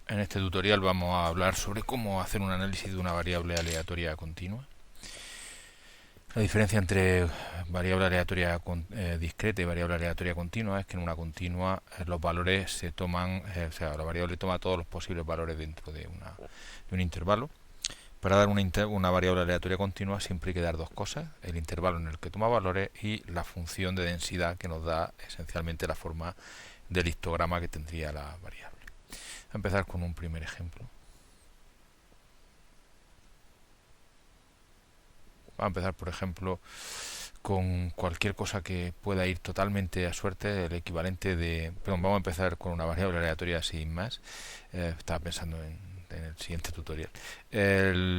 En este tutorial vamos a hablar sobre cómo hacer un análisis de una variable aleatoria continua. La diferencia entre variable aleatoria discreta y variable aleatoria continua es que en una continua los valores se toman, o sea, la variable toma todos los posibles valores dentro de un intervalo. Para dar una variable aleatoria continua siempre hay que dar dos cosas: el intervalo en el que toma valores y la función de densidad que nos da esencialmente la forma del histograma que tendría la variable. Voy a empezar con un primer ejemplo. Vamos a empezar, por ejemplo, con cualquier cosa que pueda ir totalmente a suerte, el equivalente de... Perdón, vamos a empezar con una variable aleatoria sin más. Estaba pensando en el siguiente tutorial.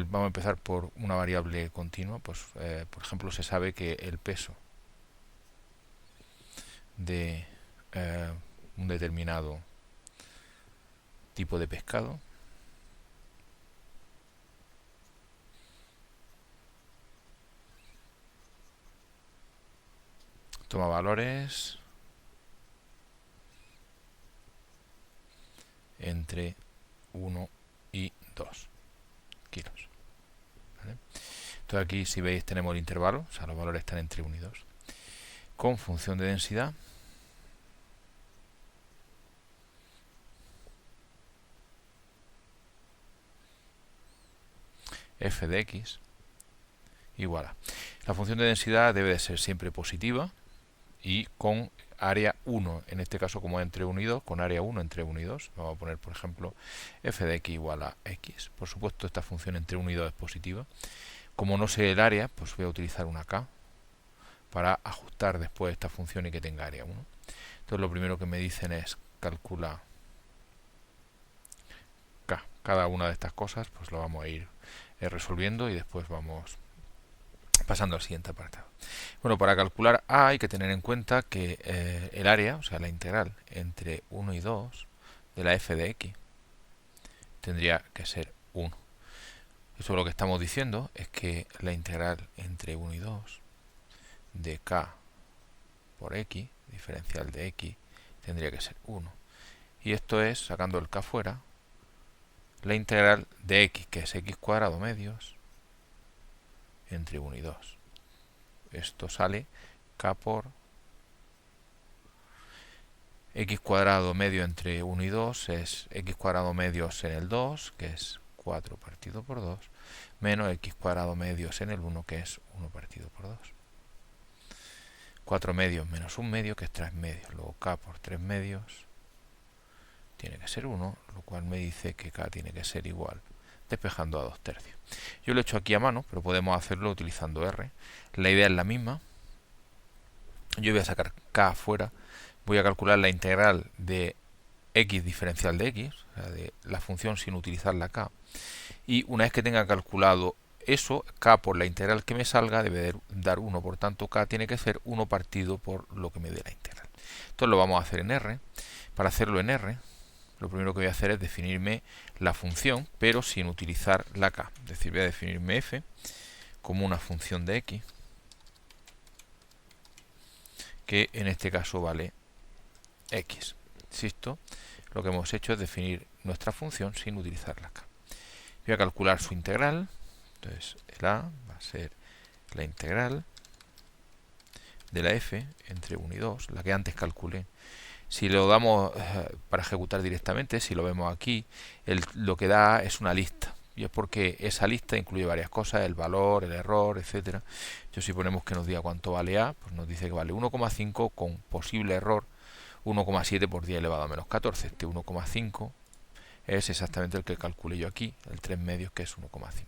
Vamos a empezar por una variable continua. Pues, por ejemplo, se sabe que el peso de un determinado tipo de pescado toma valores entre 1 y 2 kilos. ¿Vale? Entonces aquí, si veis, tenemos el intervalo, o sea, los valores están entre 1 y 2. Con función de densidad f de x igual a... La función de densidad debe de ser siempre positiva y con área 1, en este caso como entre 1 y 2, con área 1 entre 1 y 2. Vamos a poner, por ejemplo, f de x igual a x. Por supuesto, esta función entre 1 y 2 es positiva. Como no sé el área, pues voy a utilizar una k para ajustar después esta función y que tenga área 1. Entonces lo primero que me dicen es calcula k. Cada una de estas cosas pues lo vamos a ir resolviendo y después vamos pasando al siguiente apartado. Bueno, para calcular a hay que tener en cuenta que el área, o sea, la integral entre 1 y 2 de la f de x tendría que ser 1. Eso lo que estamos diciendo es que la integral entre 1 y 2 de k por x, diferencial de x, tendría que ser 1. Y esto es, sacando el k fuera, la integral de x, que es x cuadrado medios, entre 1 y 2. Esto sale k por x cuadrado medio entre 1 y 2 es x cuadrado medios en el 2, que es 4 partido por 2, menos x cuadrado medios en el 1, que es 1 partido por 2. 4 medios menos 1 medio, que es 3 medios. Luego k por 3 medios tiene que ser 1, lo cual me dice que k tiene que ser igual, despejando a 2 tercios. Yo lo he hecho aquí a mano, pero podemos hacerlo utilizando R. La idea es la misma. Yo voy a sacar k afuera. Voy a calcular la integral de x diferencial de x, o sea, de la función sin utilizar la k. Y una vez que tenga calculado eso, k por la integral que me salga debe dar 1. Por tanto, k tiene que ser 1 partido por lo que me dé la integral. Entonces lo vamos a hacer en R. Para hacerlo en R, lo primero que voy a hacer es definirme la función, pero sin utilizar la k. Es decir, voy a definirme f como una función de x, que en este caso vale x. Insisto, lo que hemos hecho es definir nuestra función sin utilizar la k. Voy a calcular su integral. Entonces el a va a ser la integral de la f entre 1 y 2, la que antes calculé. Si lo damos para ejecutar directamente, si lo vemos aquí, lo que da es una lista. Y es porque esa lista incluye varias cosas, el valor, el error, etcétera. Yo, si ponemos que nos diga cuánto vale a, pues nos dice que vale 1,5 con posible error 1,7 por 10 elevado a menos 14. Este 1,5 es exactamente el que calculé yo aquí, el 3 medios, que es 1,5.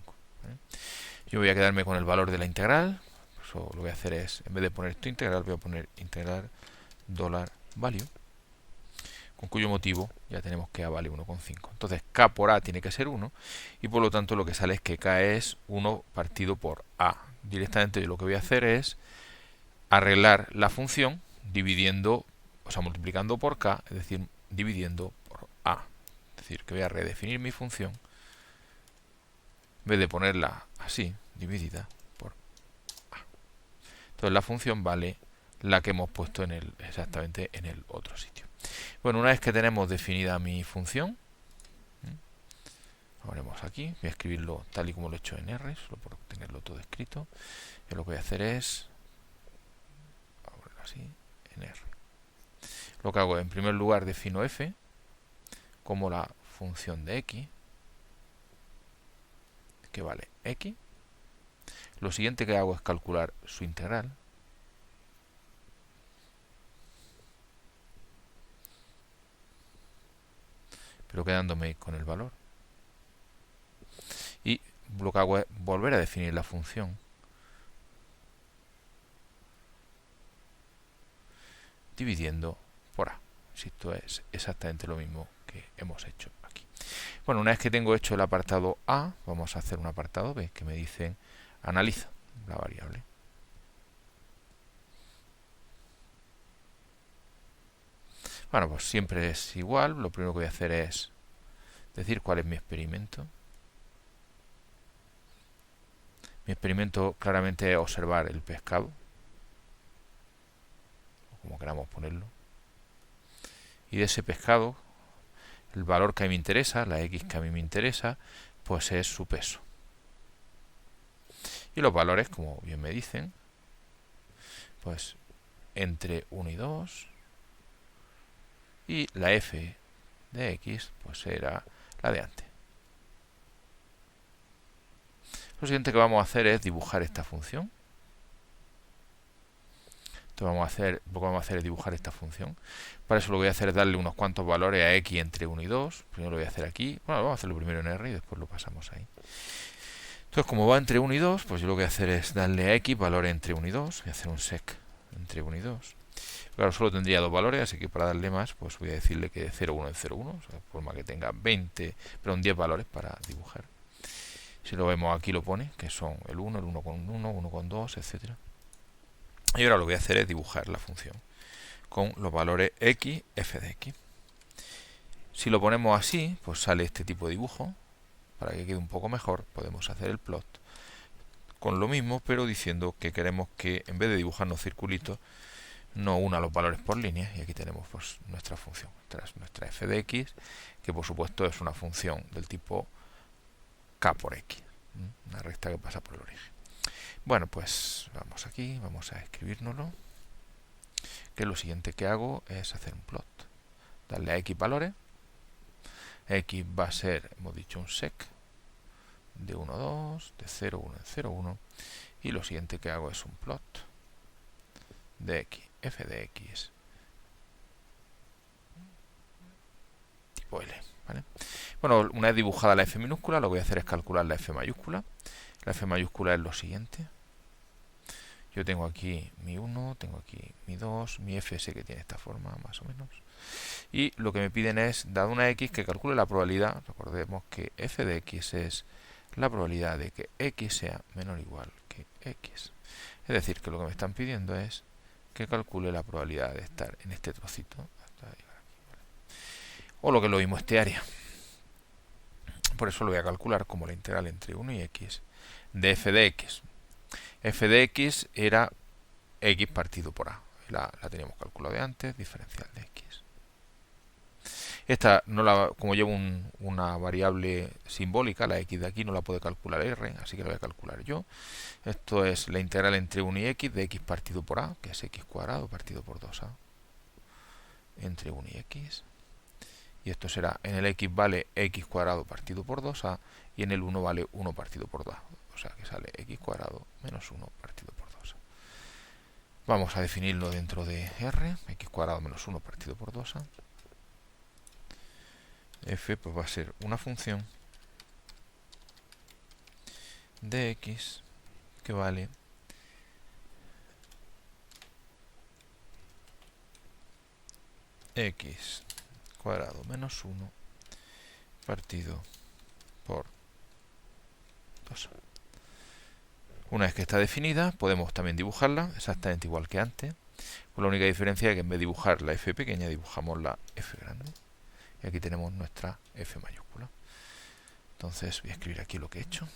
Yo voy a quedarme con el valor de la integral. Eso lo voy a hacer es, en vez de poner esto integral, voy a poner integral $value, con cuyo motivo ya tenemos que a vale 1,5. Entonces k por a tiene que ser 1 y por lo tanto lo que sale es que k es 1 partido por a. Directamente lo que voy a hacer es arreglar la función dividiendo, o sea, multiplicando por k, es decir, dividiendo por a. Es decir, que voy a redefinir mi función, en vez de ponerla así, dividida por a. Entonces la función vale la que hemos puesto exactamente en el otro sitio. Bueno, una vez que tenemos definida mi función, Ponemos aquí, voy a escribirlo tal y como lo he hecho en R, solo por tenerlo todo escrito. Yo lo que voy a hacer es, así, en R. Lo que hago es, en primer lugar, defino f como la función de x, que vale x. Lo siguiente que hago es calcular su integral. Pero quedándome con el valor. Y lo que hago es volver a definir la función. Dividiendo por a. Si esto es exactamente lo mismo que hemos hecho aquí. Bueno, una vez que tengo hecho el apartado A, vamos a hacer un apartado B que me dicen analiza la variable. Bueno, pues siempre es igual. Lo primero que voy a hacer es decir cuál es mi experimento. Mi experimento claramente es observar el pescado, o como queramos ponerlo. Y de ese pescado, el valor que a mí me interesa, la x que a mí me interesa, pues es su peso. Y los valores, como bien me dicen, pues entre 1 y 2. Y la f de x, pues era la de antes. Lo siguiente que vamos a hacer es dibujar esta función. Entonces lo que vamos a hacer es dibujar esta función. Para eso lo que voy a hacer es darle unos cuantos valores a x entre 1 y 2. Primero lo voy a hacer aquí. Bueno, vamos a hacerlo primero en R y después lo pasamos ahí. Entonces, como va entre 1 y 2, pues yo lo que voy a hacer es darle a x valores entre 1 y 2. Voy a hacer un sec entre 1 y 2. Claro, solo tendría dos valores, así que para darle más, pues voy a decirle que 0, 1 en 0, 1. O sea, de forma que tenga 10 valores para dibujar. Si lo vemos aquí lo pone, que son el 1, el 1 con 1, 1 con 2, etc. Y ahora lo que voy a hacer es dibujar la función con los valores x, f de x. Si lo ponemos así, pues sale este tipo de dibujo. Para que quede un poco mejor, podemos hacer el plot con lo mismo, pero diciendo que queremos que en vez de dibujarnos circulitos, no una los valores por línea. Y aquí tenemos pues nuestra función, nuestra f de x, que por supuesto es una función del tipo k por x, una recta que pasa por el origen. Bueno, pues vamos aquí, vamos a escribírnoslo. Que lo siguiente que hago es hacer un plot. Darle a x valores. X va a ser, hemos dicho, un sec de 1, 2, de 0, 1 en 0, 1. Y lo siguiente que hago es un plot de x, f de x, tipo L. ¿Vale? Bueno, una vez dibujada la f minúscula, lo que voy a hacer es calcular la f mayúscula. La f mayúscula es lo siguiente. Yo tengo aquí mi 1, tengo aquí mi 2, mi f sé que tiene esta forma, más o menos. Y lo que me piden es, dado una x, que calcule la probabilidad. Recordemos que f de x es la probabilidad de que x sea menor o igual que x. Es decir, que lo que me están pidiendo es que calcule la probabilidad de estar en este trocito. O lo que es lo mismo, este área. Por eso lo voy a calcular como la integral entre 1 y x de f de x. F de x era x partido por a. La teníamos calculado de antes, diferencial de x. Esta, como llevo una variable simbólica, la x de aquí no la puede calcular R, así que la voy a calcular yo. Esto es la integral entre 1 y x de x partido por a, que es x cuadrado partido por 2a, entre 1 y x. Y esto será, en el x vale x cuadrado partido por 2a, y en el 1 vale 1 partido por 2a. O sea que sale x cuadrado menos 1 partido por 2a. Vamos a definirlo dentro de R, x cuadrado menos 1 partido por 2a. F pues va a ser una función de x que vale x cuadrado menos 1 partido por 2. Una vez que está definida, podemos también dibujarla exactamente igual que antes, con la única diferencia es que en vez de dibujar la f pequeña, dibujamos la f grande. Y aquí tenemos nuestra f mayúscula. Entonces voy a escribir aquí lo que he hecho.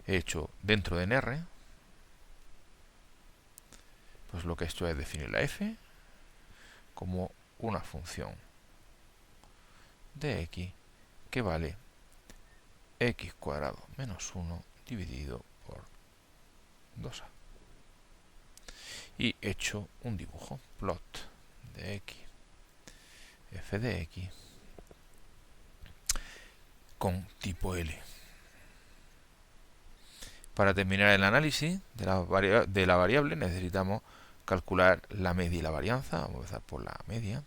He hecho dentro de R, pues lo que he hecho es definir la f como una función de x que vale x cuadrado menos 1 dividido por 2a. Y he hecho un dibujo, plot de x, f de x, con tipo L. Para terminar el análisis de la variable necesitamos calcular la media y la varianza. Vamos a empezar por la media.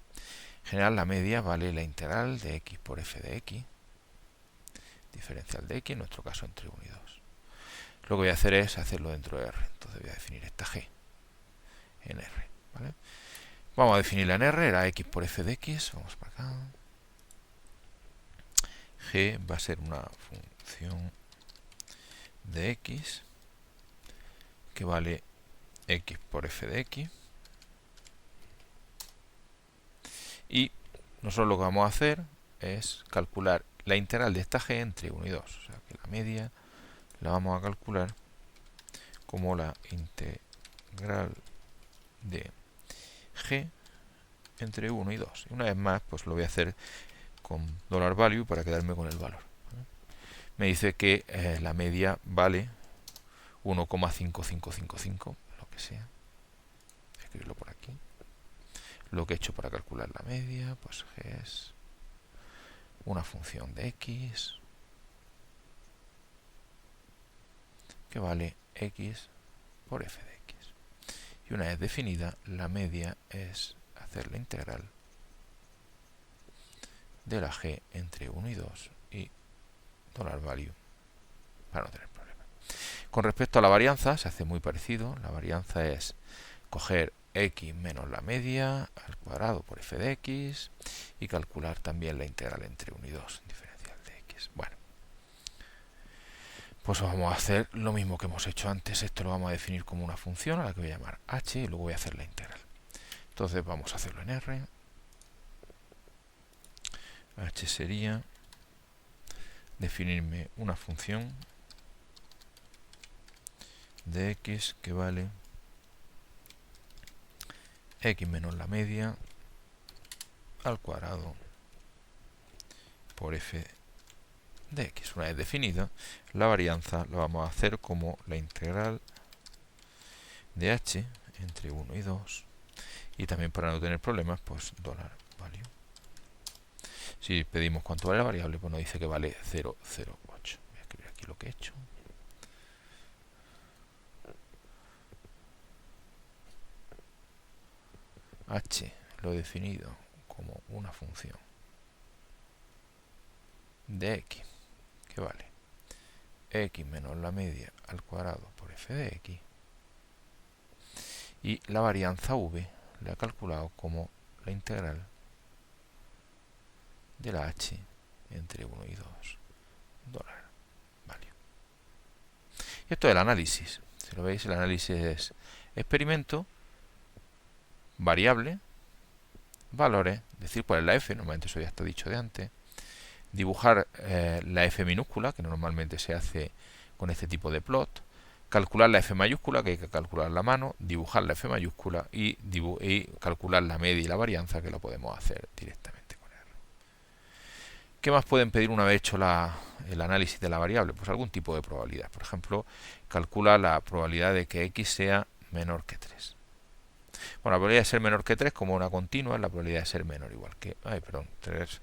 En general, la media vale la integral de x por f de x, diferencial de x, en nuestro caso entre 1 y 2. Lo que voy a hacer es hacerlo dentro de R. Entonces voy a definir esta g en R. ¿Vale? Vamos a definirla en R, era x por f de x. Vamos para acá. G va a ser una función de x que vale x por f de x. Y nosotros lo que vamos a hacer es calcular la integral de esta g entre 1 y 2. O sea que la media la vamos a calcular como la integral de g entre 1 y 2. Y una vez más, pues lo voy a hacer con $value para quedarme con el valor. Me dice que la media vale 1,5555, lo que sea. Voy a escribirlo por aquí. Lo que he hecho para calcular la media, pues es una función de x que vale x por f de x. Y una vez definida, la media es hacer la integral de la g entre 1 y 2 y $value para no tener problema. Con respecto a la varianza, se hace muy parecido. La varianza es coger x menos la media al cuadrado por f de x y calcular también la integral entre 1 y 2, diferencial de x. Bueno, pues vamos a hacer lo mismo que hemos hecho antes. Esto lo vamos a definir como una función a la que voy a llamar h y luego voy a hacer la integral. Entonces vamos a hacerlo en R. H sería definirme una función de x que vale x menos la media al cuadrado por f de x. Una vez definida, la varianza la vamos a hacer como la integral de h entre 1 y 2. Y también, para no tener problemas, pues $value. Si pedimos cuánto vale la variable, pues nos dice que vale 0,08. Voy a escribir aquí lo que he hecho. H lo he definido como una función de x que vale x menos la media al cuadrado por f de x, y la varianza v la he calculado como la integral de la h entre 1 y 2 $value. Y esto es el análisis. Si lo veis, el análisis es experimento, variable, valores, decir cuál es la f, normalmente eso ya está dicho de antes, dibujar la f minúscula, que normalmente se hace con este tipo de plot, calcular la f mayúscula, que hay que calcular la mano, dibujar la f mayúscula y calcular la media y la varianza, que lo podemos hacer directamente con R. ¿Qué más pueden pedir una vez hecho el análisis de la variable? Pues algún tipo de probabilidad. Por ejemplo, calcula la probabilidad de que x sea menor que 3. Bueno, la probabilidad de ser menor que 3, como una continua, es la probabilidad de ser menor igual que... 3...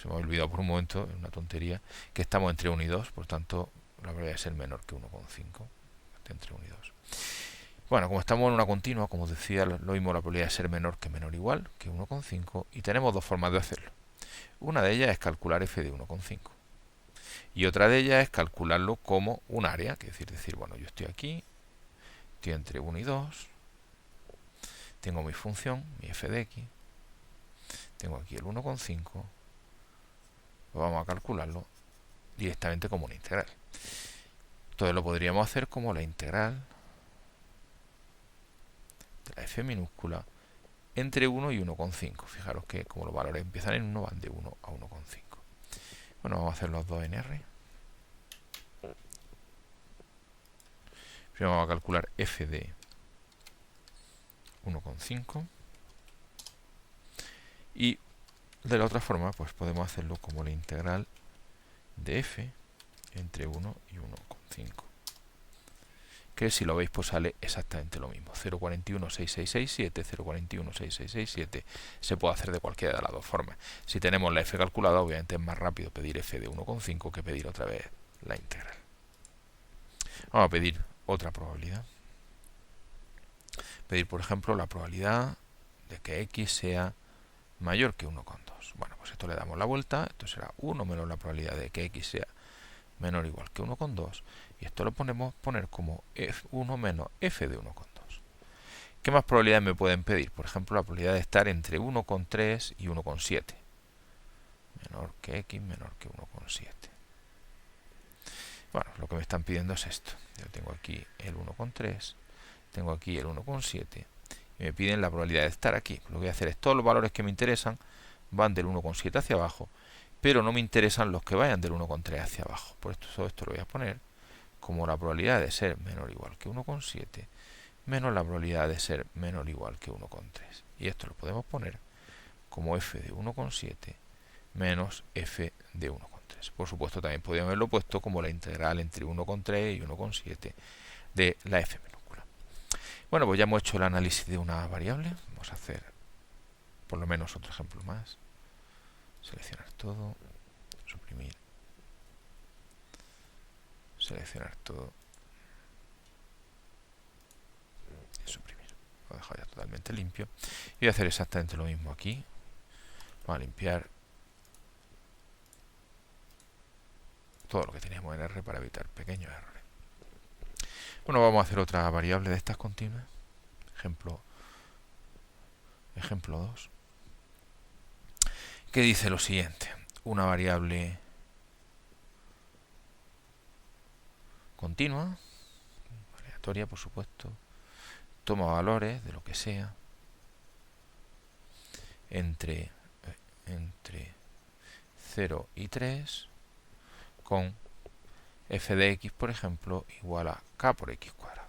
Se me ha olvidado por un momento, es una tontería, que estamos entre 1 y 2, por tanto, la probabilidad de ser menor que 1,5. Entre 1 y 2. Bueno, como estamos en una continua, como os decía, lo mismo la probabilidad de ser menor que menor igual que 1,5, y tenemos dos formas de hacerlo. Una de ellas es calcular f de 1,5. Y otra de ellas es calcularlo como un área, que es decir, bueno, yo estoy aquí, estoy entre 1 y 2, tengo mi función, mi f de x, tengo aquí el 1,5, vamos a calcularlo directamente como una integral. Entonces lo podríamos hacer como la integral de la f minúscula entre 1 y 1,5. Fijaros que como los valores empiezan en 1, van de 1 a 1,5. Bueno, vamos a hacer los dos en R. Primero vamos a calcular f de 1,5 y de la otra forma, pues podemos hacerlo como la integral de f entre 1 y 1,5. Que si lo veis, pues sale exactamente lo mismo. 0,416667, 0,416667. Se puede hacer de cualquiera de las dos formas. Si tenemos la f calculada, obviamente es más rápido pedir f de 1,5 que pedir otra vez la integral. Vamos a pedir otra probabilidad. Pedir, por ejemplo, la probabilidad de que x sea mayor que 1,2. Bueno, pues esto le damos la vuelta. Esto será 1 menos la probabilidad de que x sea menor o igual que 1,2. Y esto lo podemos poner como f1 menos f de 1,2. ¿Qué más probabilidades me pueden pedir? Por ejemplo, la probabilidad de estar entre 1,3 y 1,7. Menor que x, menor que 1,7. Bueno, lo que me están pidiendo es esto. Yo tengo aquí el 1,3, tengo aquí el 1,7 y me piden la probabilidad de estar aquí. Lo que voy a hacer es todos los valores que me interesan van del 1,7 hacia abajo, pero no me interesan los que vayan del 1,3 hacia abajo. Por esto, todo esto lo voy a poner como la probabilidad de ser menor o igual que 1,7 menos la probabilidad de ser menor o igual que 1,3. Y esto lo podemos poner como f de 1,7 menos f de 1,3. Por supuesto, también podríamos haberlo puesto como la integral entre 1,3 y 1,7 de la f minúscula. Bueno, pues ya hemos hecho el análisis de una variable. Vamos a hacer por lo menos otro ejemplo más. Seleccionar todo, suprimir, seleccionar todo y suprimir. Lo dejo ya totalmente limpio. Y voy a hacer exactamente lo mismo aquí. Vamos a limpiar todo lo que teníamos en R para evitar pequeños errores. Bueno, vamos a hacer otra variable de estas continuas. Ejemplo 2. Que dice lo siguiente. Una variable continua, aleatoria por supuesto, toma valores de lo que sea entre 0 y 3 con f de x, por ejemplo, igual a k por x cuadrado.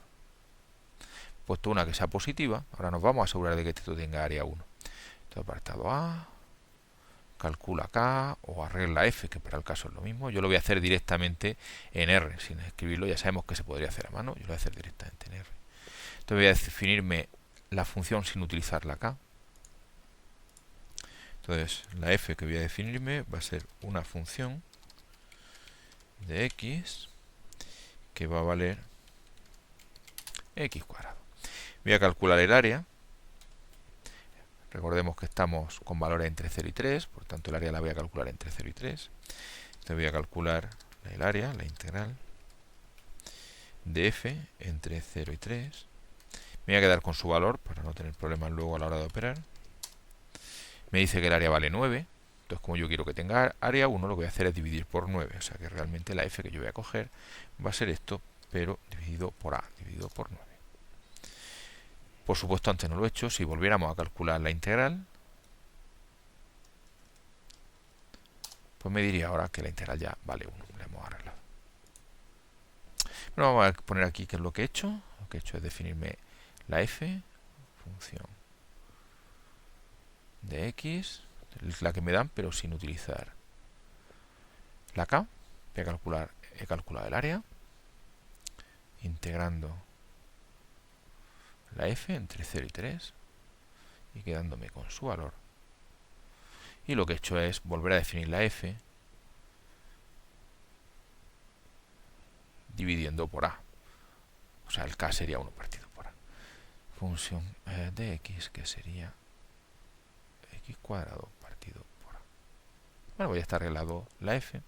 Puesto una que sea positiva, ahora nos vamos a asegurar de que esto tenga área 1. Entonces, apartado A, calcula k o arregla f, que para el caso es lo mismo. Yo lo voy a hacer directamente en R, sin escribirlo. Ya sabemos que se podría hacer a mano. Yo lo voy a hacer directamente en R. Entonces voy a definirme la función sin utilizar la k. Entonces la f que voy a definirme va a ser una función de x que va a valer x cuadrado. Voy a calcular el área. Recordemos que estamos con valores entre 0 y 3, por tanto el área la voy a calcular entre 0 y 3. Entonces voy a calcular el área, la integral de f entre 0 y 3. Me voy a quedar con su valor para no tener problemas luego a la hora de operar. Me dice que el área vale 9. Entonces, como yo quiero que tenga área 1, lo que voy a hacer es dividir por 9. O sea que realmente la f que yo voy a coger va a ser esto, pero dividido por a, dividido por 9. Por supuesto, antes no lo he hecho. Si volviéramos a calcular la integral, pues me diría ahora que la integral ya vale 1. La hemos arreglado. Bueno, vamos a poner aquí qué es lo que he hecho. Lo que he hecho es definirme la f, función de x, la que me dan, pero sin utilizar la k. Voy a calcular, he calculado el área, integrando la f entre 0 y 3 y quedándome con su valor. Y lo que he hecho es volver a definir la f dividiendo por a. O sea, el k sería 1 partido por a. Función de x, que sería x cuadrado partido por a. Bueno, pues ya está arreglado la f.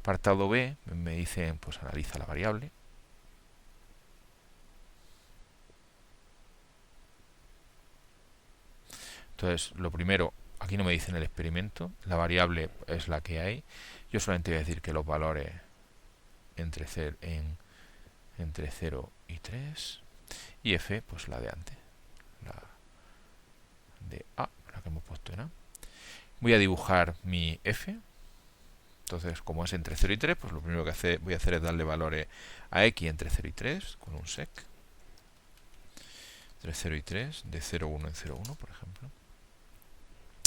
Apartado B, me dicen, pues analiza la variable. Entonces, lo primero, aquí no me dicen el experimento, la variable es la que hay. Yo solamente voy a decir que los valores entre 0 y 3 y f, pues la de antes, la de a, la que hemos puesto en a. Voy a dibujar mi f. Entonces, como es entre 0 y 3, pues lo primero que voy a hacer es darle valores a x entre 0 y 3 con un sec. Entre 0 y 3, de 0,1 en 0,1, por ejemplo.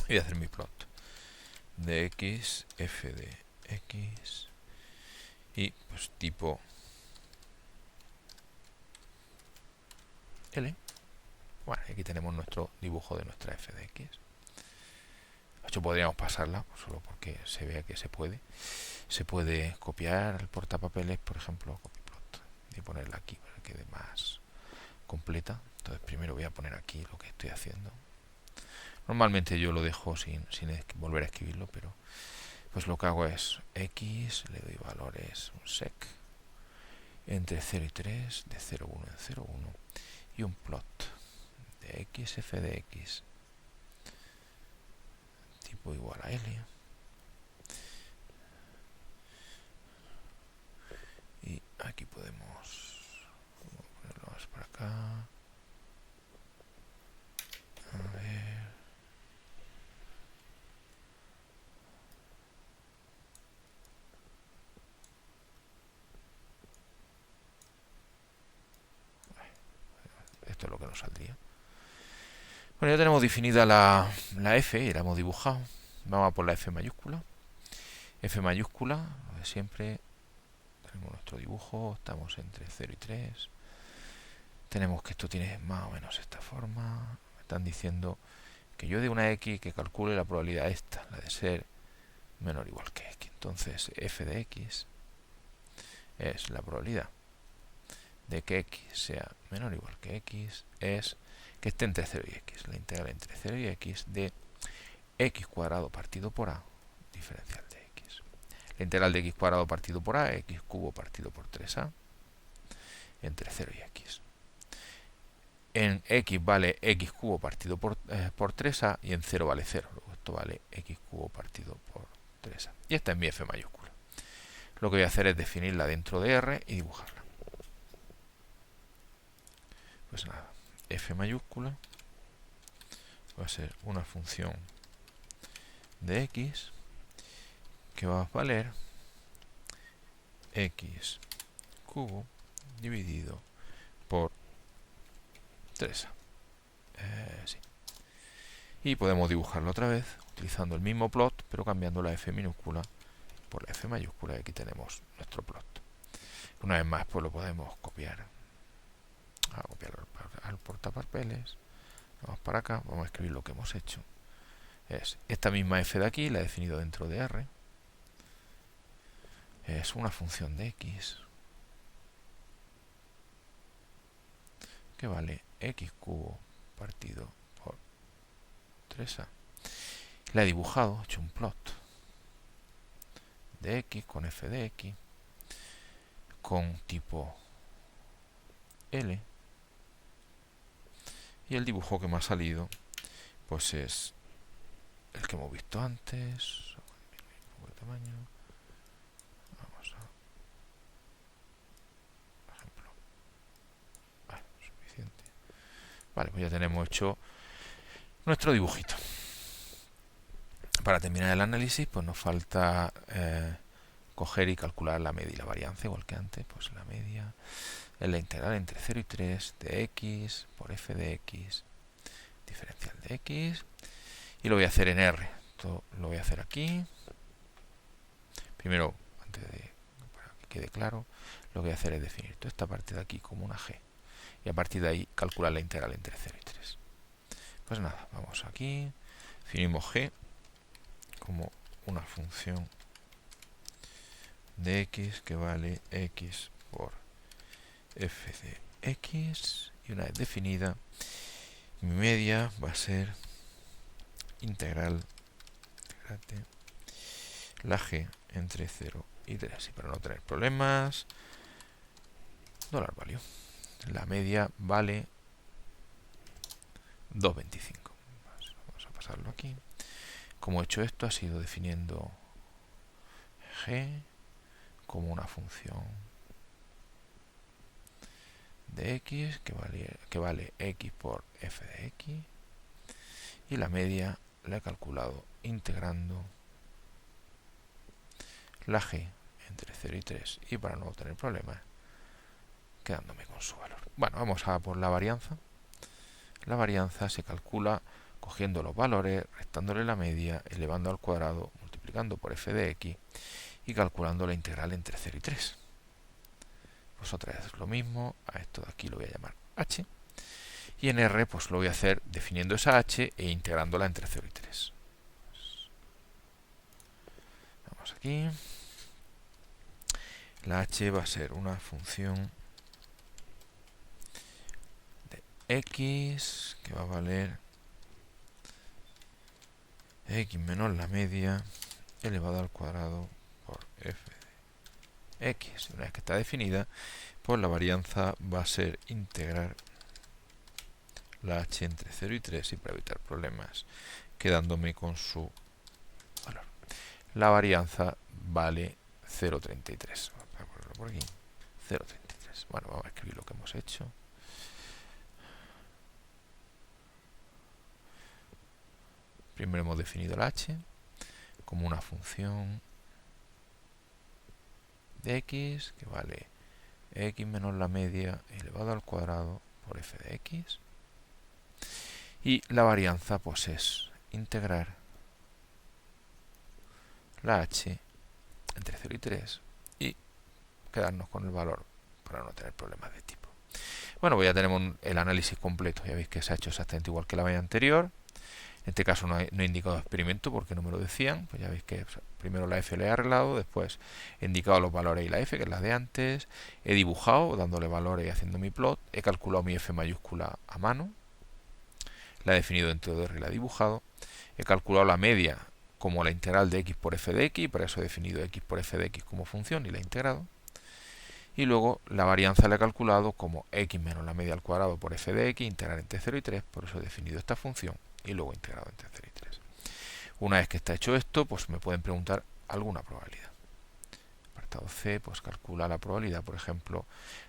Y voy a hacer mi plot. de x, f de x y pues tipo L. Bueno, aquí tenemos nuestro dibujo de nuestra f de x. De hecho, podríamos pasarla solo porque se vea que se puede. Se puede copiar el portapapeles, por ejemplo, copyplot, y ponerla aquí para que quede más completa. Entonces primero voy a poner aquí lo que estoy haciendo. Normalmente yo lo dejo sin volver a escribirlo, pero pues lo que hago es x, le doy valores, un sec, entre 0 y 3, de 0,1 en 0,1, y un plot de x, f de x, tipo igual a L. Y aquí podemos ponerlo más para acá. A ver. Esto es lo que nos saldría. Bueno, ya tenemos definida la f y la hemos dibujado. Vamos a por la f mayúscula. F mayúscula, lo de siempre. Tenemos nuestro dibujo, estamos entre 0 y 3. Tenemos que esto tiene más o menos esta forma. Me están diciendo que yo de una x que calcule la probabilidad esta, la de ser menor o igual que x. Entonces f de x es la probabilidad de que x sea menor o igual que x, es que esté entre 0 y x. La integral entre 0 y x de x cuadrado partido por a diferencial de x. La integral de x cuadrado partido por a, x cubo partido por 3a, entre 0 y x. En x vale x cubo partido por 3a y en 0 vale 0. Luego esto vale x cubo partido por 3a. Y esta es mi f mayúscula. Lo que voy a hacer es definirla dentro de R y dibujarla. Pues nada, f mayúscula va a ser una función de x que va a valer x cubo dividido por 3a. Sí. Y podemos dibujarlo otra vez utilizando el mismo plot, pero cambiando la f minúscula por la f mayúscula. Y aquí tenemos nuestro plot. Una vez más, pues lo podemos copiar. A copiarlo al portapapeles. Vamos para acá, vamos a escribir lo que hemos hecho. Es esta misma f de aquí, la he definido dentro de R. Es una función de x que vale x cubo partido por 3a. La he dibujado, he hecho un plot de x con f de x con tipo L, y el dibujo que me ha salido pues es el que hemos visto antes. Un poco de tamaño. Vamos a, por ejemplo, suficiente. Vale, pues ya tenemos hecho nuestro dibujito. Para terminar el análisis, pues nos falta coger y calcular la media y la varianza, igual que antes. Pues la media es la integral entre 0 y 3 de x por f de x diferencial de x, y lo voy a hacer en R. Esto lo voy a hacer aquí. Primero, antes de para que quede claro, lo que voy a hacer es definir toda esta parte de aquí como una g, y a partir de ahí calcular la integral entre 0 y 3. Pues nada, vamos aquí, definimos g como una función de x que vale x por f de x, y una vez definida, mi media va a ser integral la g entre 0 y 3. Y para no tener problemas, $value. La media vale 2,25. Vamos a pasarlo aquí. Como he hecho esto, ha sido definiendo g como una función de x que vale x por f de x, y la media la he calculado integrando la g entre 0 y 3, y para no tener problemas, quedándome con su valor. Bueno, vamos a por la varianza. La varianza se calcula cogiendo los valores, restándole la media, elevando al cuadrado, multiplicando por f de x y calculando la integral entre 0 y 3. Pues otra vez lo mismo, a esto de aquí lo voy a llamar h, y en R pues lo voy a hacer definiendo esa h e integrándola entre 0 y 3. Vamos aquí. La h va a ser una función de x que va a valer x menos la media elevado al cuadrado por f de x. Una vez que está definida, pues la varianza va a ser integrar la h entre 0 y 3 y para evitar problemas quedándome con su valor. La varianza vale 0,33. Vamos a ponerlo por aquí. 0,33. Bueno, vamos a escribir lo que hemos hecho. Primero hemos definido la h como una función de x que vale x menos la media elevado al cuadrado por f de x. Y la varianza pues es integrar la h entre 0 y 3 y quedarnos con el valor para no tener problemas de tipo. Bueno, pues ya tenemos el análisis completo. Ya veis que se ha hecho exactamente igual que la vez anterior. En este caso no he indicado experimento porque no me lo decían. Pues ya veis que primero la f la he arreglado, después he indicado los valores y la f, que es la de antes. He dibujado, dándole valores y haciendo mi plot. He calculado mi f mayúscula a mano. La he definido dentro de R y la he dibujado. He calculado la media como la integral de x por f de x. Para eso he definido x por f de x como función y la he integrado. Y luego la varianza la he calculado como x menos la media al cuadrado por f de x, integrar entre 0 y 3. Por eso he definido esta función y luego integrado entre 0 y 3. Una vez que está hecho esto, pues me pueden preguntar alguna probabilidad. Apartado C, pues calcula la probabilidad, por ejemplo,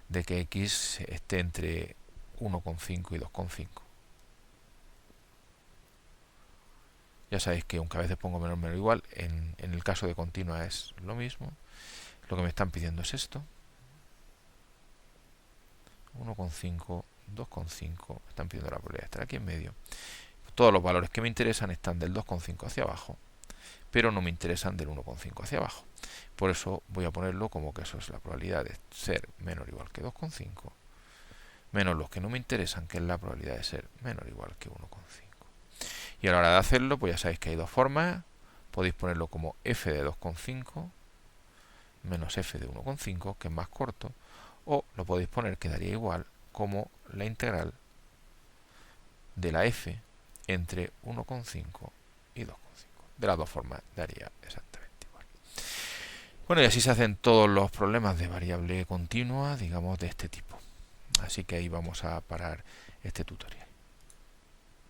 de que x esté entre 1,5 y 2,5. Ya sabéis que aunque a veces pongo menos menos igual, en el caso de continua es lo mismo. Lo que me están pidiendo es esto. 1,5, 2,5. Están pidiendo la probabilidad de estar aquí en medio. Todos los valores que me interesan están del 2,5 hacia abajo, pero no me interesan del 1,5 hacia abajo. Por eso voy a ponerlo como que eso es la probabilidad de ser menor o igual que 2,5, menos los que no me interesan, que es la probabilidad de ser menor o igual que 1,5. Y a la hora de hacerlo, pues ya sabéis que hay dos formas. Podéis ponerlo como f de 2,5 menos f de 1,5, que es más corto, o lo podéis poner, que daría igual, como la integral de la f entre 1,5 y 2,5. De las dos formas daría exactamente igual. Bueno, y así se hacen todos los problemas de variable continua, digamos, de este tipo. Así que ahí vamos a parar este tutorial.